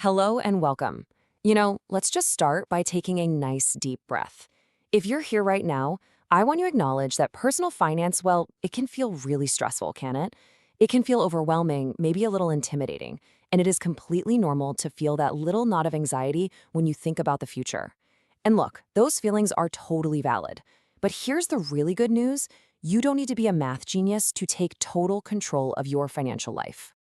Hello and welcome. Let's just start by taking a nice deep breath. If you're here right now, I want you to acknowledge that personal finance, well, it can feel really stressful, can it? It can feel overwhelming, maybe a little intimidating, and it is completely normal to feel that little knot of anxiety when you think about the future. And look, those feelings are totally valid. But here's the really good news. You don't need to be a math genius to take total control of your financial life.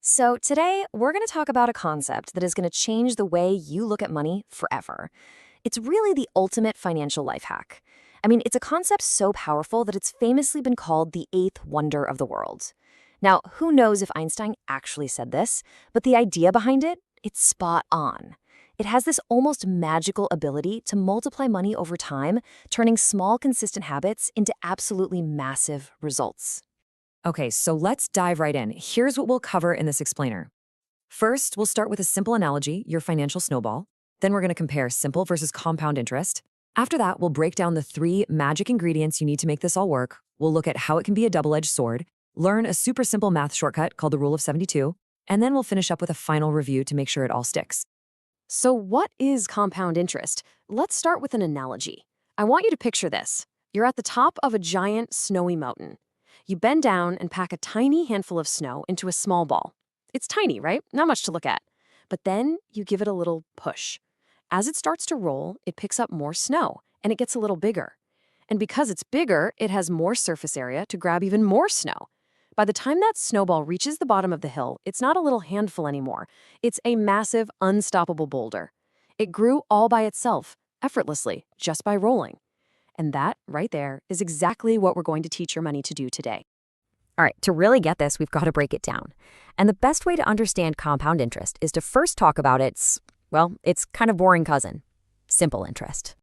So, today we're going to talk about a concept that is going to change the way you look at money forever. It's really the ultimate financial life hack. It's a concept so powerful that it's famously been called the eighth wonder of the world. Now, who knows if Einstein actually said this, but the idea behind it, it's spot on. It has this almost magical ability to multiply money over time, turning small, consistent habits into absolutely massive results. Okay, so let's dive right in. Here's what we'll cover in this explainer. First, we'll start with a simple analogy, your financial snowball. Then we're going to compare simple versus compound interest. After that, we'll break down the three magic ingredients you need to make this all work. We'll look at how it can be a double-edged sword, learn a super simple math shortcut called the Rule of 72, and then we'll finish up with a final review to make sure it all sticks. So what is compound interest? Let's start with an analogy. I want you to picture this. You're at the top of a giant snowy mountain. You bend down and pack a tiny handful of snow into a small ball. It's tiny, right? Not much to look at. But then you give it a little push. As it starts to roll, it picks up more snow, and it gets a little bigger. And because it's bigger, it has more surface area to grab even more snow. By the time that snowball reaches the bottom of the hill, it's not a little handful anymore. It's a massive, unstoppable boulder. It grew all by itself, effortlessly, just by rolling. And that, right there, is exactly what we're going to teach your money to do today. All right, to really get this, we've got to break it down. And the best way to understand compound interest is to first talk about its kind of boring cousin, simple interest.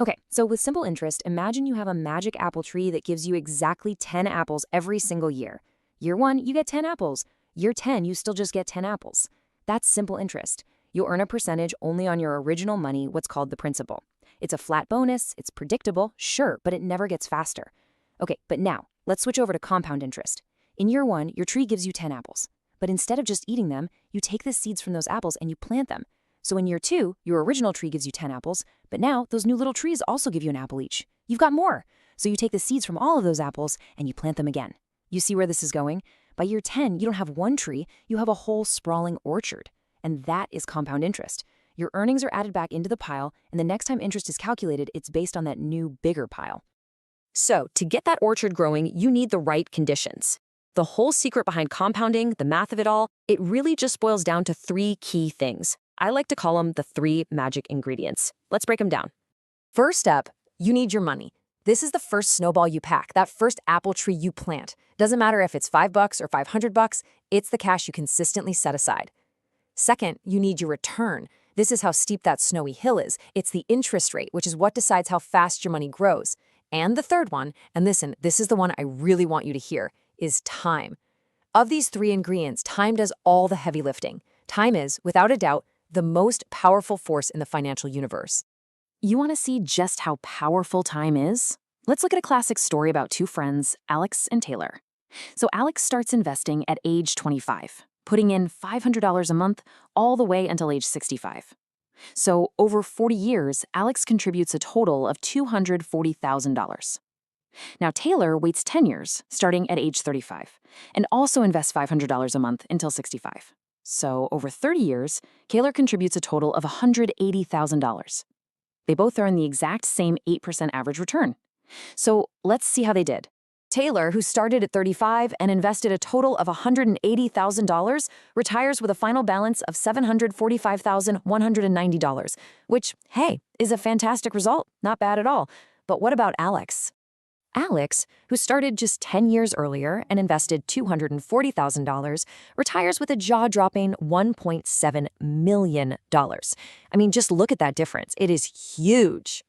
Okay, so with simple interest, imagine you have a magic apple tree that gives you exactly 10 apples every single year. Year 1, you get 10 apples. Year 10, you still just get 10 apples. That's simple interest. You'll earn a percentage only on your original money, what's called the principal. It's a flat bonus, it's predictable, sure, but it never gets faster. Okay, but now, let's switch over to compound interest. In year 1, your tree gives you 10 apples. But instead of just eating them, you take the seeds from those apples and you plant them. So in year 2, your original tree gives you 10 apples, but now those new little trees also give you an apple each. You've got more. So you take the seeds from all of those apples and you plant them again. You see where this is going? By year 10, you don't have one tree, you have a whole sprawling orchard. And that is compound interest. Your earnings are added back into the pile, and the next time interest is calculated, it's based on that new, bigger pile. So, to get that orchard growing, you need the right conditions. The whole secret behind compounding, the math of it all, it really just boils down to three key things. I like to call them the three magic ingredients. Let's break them down. First up, you need your money. This is the first snowball you pack, that first apple tree you plant. Doesn't matter if it's $5 or $500, it's the cash you consistently set aside. Second, you need your return. This is how steep that snowy hill is. It's the interest rate, which is what decides how fast your money grows. And the third one, and listen, this is the one I really want you to hear, is time. Of these three ingredients, time does all the heavy lifting. Time is, without a doubt, the most powerful force in the financial universe. You want to see just how powerful time is? Let's look at a classic story about two friends, Alex and Taylor. So Alex starts investing at age 25. Putting in $500 a month all the way until age 65. So over 40 years, Alex contributes a total of $240,000. Now Taylor waits 10 years, starting at age 35, and also invests $500 a month until 65. So over 30 years, Taylor contributes a total of $180,000. They both earn the exact same 8% average return. So let's see how they did. Taylor, who started at 35 and invested a total of $180,000, retires with a final balance of $745,190, which, hey, is a fantastic result. Not bad at all. But what about Alex? Alex, who started just 10 years earlier and invested $240,000, retires with a jaw-dropping $1.7 million. Just look at that difference. It is huge.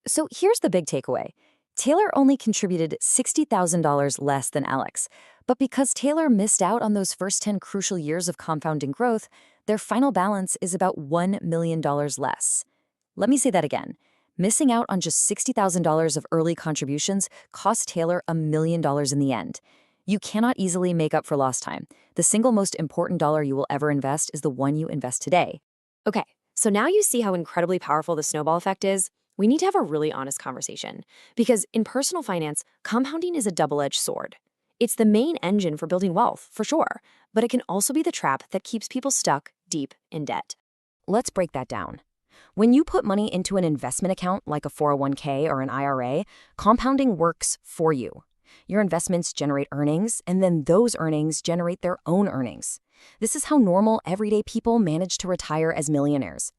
So here's the big takeaway. Taylor only contributed $60,000 less than Alex, but because Taylor missed out on those first 10 crucial years of compounding growth, their final balance is about $1 million less. Let me say that again. Missing out on just $60,000 of early contributions cost Taylor $1 million in the end. You cannot easily make up for lost time. The single most important dollar you will ever invest is the one you invest today. Okay, so now you see how incredibly powerful the snowball effect is. We need to have a really honest conversation because in personal finance, compounding is a double-edged sword. It's the main engine for building wealth, for sure, but it can also be the trap that keeps people stuck deep in debt. Let's break that down. When you put money into an investment account like a 401k or an IRA, compounding works for you. Your investments generate earnings, and then those earnings generate their own earnings. This is how normal, everyday people manage to retire as millionaires.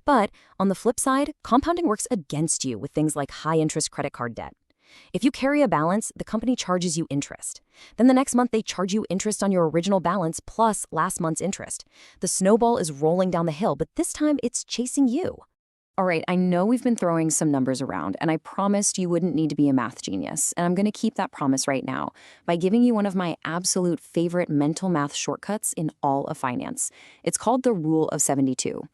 But on the flip side, compounding works against you with things like high-interest credit card debt. If you carry a balance, the company charges you interest. Then the next month, they charge you interest on your original balance plus last month's interest. The snowball is rolling down the hill, but this time it's chasing you. All right, I know we've been throwing some numbers around, and I promised you wouldn't need to be a math genius, and I'm going to keep that promise right now by giving you one of my absolute favorite mental math shortcuts in all of finance. It's called the Rule of 72.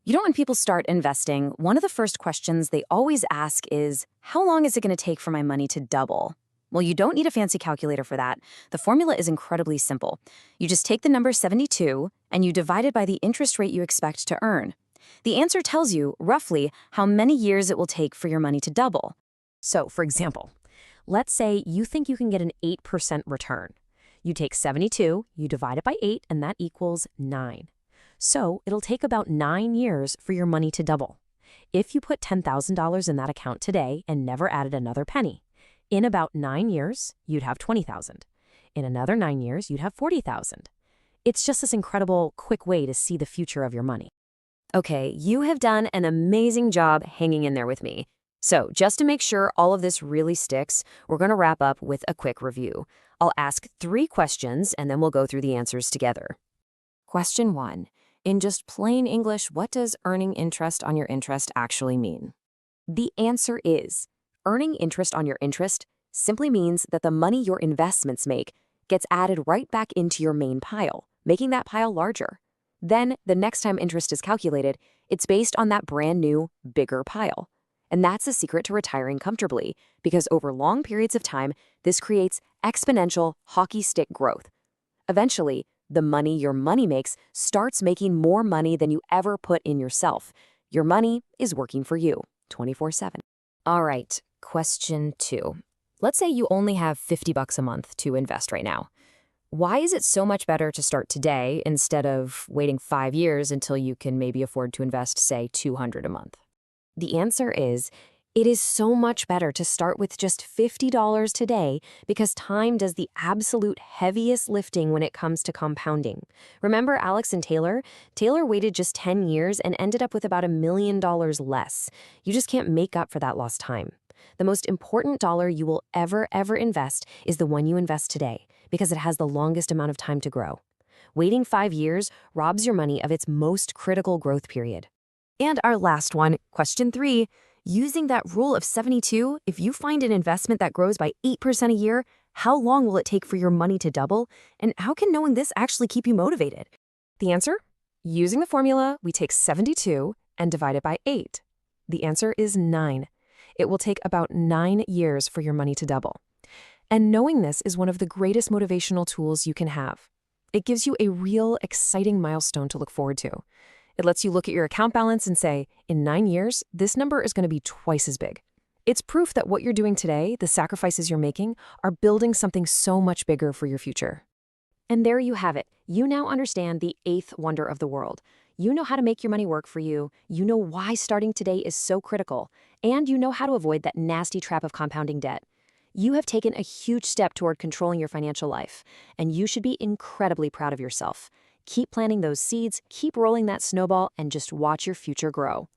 You know, when people start investing, one of the first questions they always ask is, how long is it going to take for my money to double? Well, you don't need a fancy calculator for that. The formula is incredibly simple. You just take the number 72 and you divide it by the interest rate you expect to earn. The answer tells you, roughly, how many years it will take for your money to double. So, for example, let's say you think you can get an 8% return. You take 72, you divide it by 8, and that equals 9. So, it'll take about 9 years for your money to double. If you put $10,000 in that account today and never added another penny, in about 9 years, you'd have $20,000. In another 9 years, you'd have $40,000. It's just this incredible, quick way to see the future of your money. Okay, you have done an amazing job hanging in there with me. So just to make sure all of this really sticks, we're going to wrap up with a quick review. I'll ask 3 questions and then we'll go through the answers together. Question 1. In just plain English, what does earning interest on your interest actually mean? The answer is, earning interest on your interest simply means that the money your investments make gets added right back into your main pile, making that pile larger. Then, the next time interest is calculated, it's based on that brand new, bigger pile. And that's the secret to retiring comfortably, because over long periods of time, this creates exponential hockey stick growth. Eventually, the money your money makes starts making more money than you ever put in yourself. Your money is working for you 24/7. All right, question 2. Let's say you only have $50 a month to invest right now. Why is it so much better to start today instead of waiting 5 years until you can maybe afford to invest, say, $200 a month? The answer is, it is so much better to start with just $50 today because time does the absolute heaviest lifting when it comes to compounding. Remember Alex and Taylor? Taylor waited just 10 years and ended up with about $1 million less. You just can't make up for that lost time. The most important dollar you will ever invest is the one you invest today, because it has the longest amount of time to grow. Waiting 5 years robs your money of its most critical growth period. And our last one, question 3, using that rule of 72, if you find an investment that grows by 8% a year, how long will it take for your money to double? And how can knowing this actually keep you motivated? The answer? Using the formula, we take 72 and divide it by 8. The answer is 9. It will take about 9 years for your money to double. And knowing this is one of the greatest motivational tools you can have. It gives you a real, exciting milestone to look forward to. It lets you look at your account balance and say, in 9 years, this number is going to be twice as big. It's proof that what you're doing today, the sacrifices you're making, are building something so much bigger for your future. And there you have it. You now understand the 8th wonder of the world. You know how to make your money work for you. You know why starting today is so critical. And you know how to avoid that nasty trap of compounding debt. You have taken a huge step toward controlling your financial life, and you should be incredibly proud of yourself. Keep planting those seeds, keep rolling that snowball, and just watch your future grow.